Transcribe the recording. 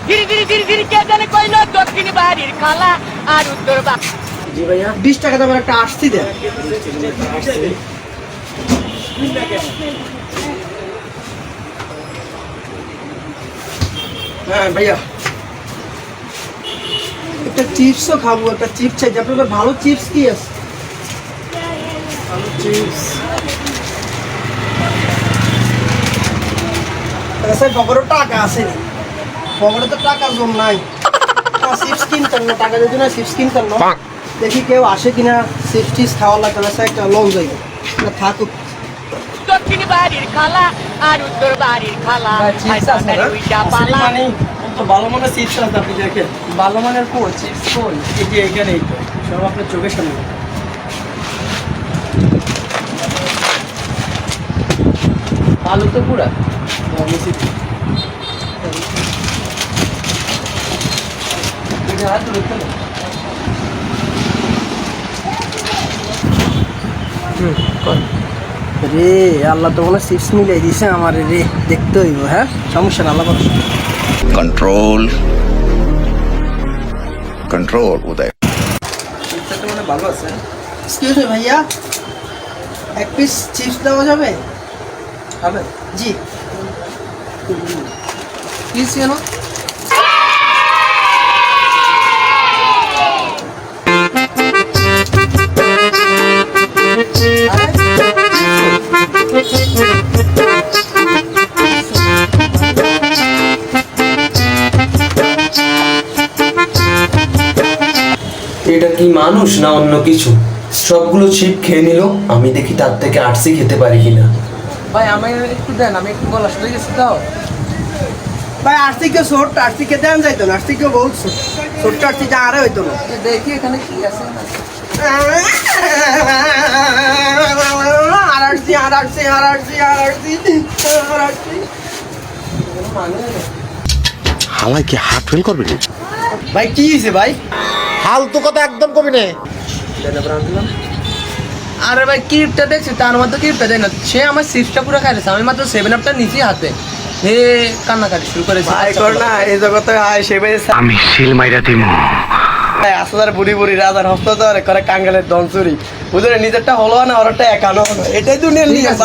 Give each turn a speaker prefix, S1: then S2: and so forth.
S1: ধীরে ধীরে ধীরে ধীরে কে জানে কইলো দক্ষিণ বাড়ির খালা আর উত্তর বা
S2: জি ভাইয়া 20 টাকা দামের একটা আরসি দেন। হ্যাঁ ভাইয়া একটা চিপসও খাবো, একটা চিপস চাই। আপনাদের ভালো চিপস কি আছে? ভালো চিপস স্যার পকেটে টাকা আছে, পকেটে তো টাকা জম নাই। চিপস কিনতেন না, টাকা দিত না, চিপস কিনতেন না। দেখি কেউ আসে কিনা চিপস টিপস খাওয়ার লাগে না, একটা লং যাই না থাকুক।
S1: দক্ষিণ বাড়ির খালা আর উত্তর বাড়ির খালা
S2: মানে তো ভালো মানের চিপস আছে, আপনি দেখেন ভালো মানের কোন চিপস কোন এই যে এখানেই তো সব আপনার চোখের সামনে। আলু তো পুরা রে আল্লাহ তো মনে চিপস মিলাই দিছে আমার রে, দেখতে হইব। হ্যাঁ সমস্যা না, আল্লাহ
S3: कंट्रोल कंट्रोल उदय
S2: চিপসটা মানে ভালো আছে। এক্সকিউজ মি ভাইয়া, এক পিস চিপস দেওয়া যাবে? হবে জি। প্লিজ কেন?
S4: এটা কি মানুষ না অন্য কিছু? সবগুলো ছিপ খেয়ে নিল, আমি দেখি তার থেকে আরসি খেতে পারি কিনা।
S2: ভাই আমি একটু দেন, আমি একটু গলা শুনে গেছি তো ভাই। আর্থিকে ছোট আর্থিকে দেন যাইতো না, আর্থিকে বহুত ছোট আর্থিক আরে হইতো না। দেখি এখানে কি আছে।
S3: হালাই কি হার্ট ফেল করবে নি?
S2: ভাই কি হয়েছে ভাই?
S3: ফালতু কথা একদম কবি নে।
S2: আরে ভাই কিপটা দেখছি, তার মধ্যে কিপটা দেয় না। সে আমার সিপসটা পুরো খাইছে, আমি মাত্র 7 আপটা নিচে হাতে। হে কান্নাকাটি শুরু করেছে। ভাই কর না এই জগতে আয় সে ভাই
S3: আমি শিল মাইরা দিমু।
S2: আসলে বুড়ি বুড়ি রাজার হস্তধরে করে কাঙ্গালের দনসুরি বুঝলে, নিজেরটা হলো না ওরটা একানো হলো, এটাই দুনিয়ার নিয়ম।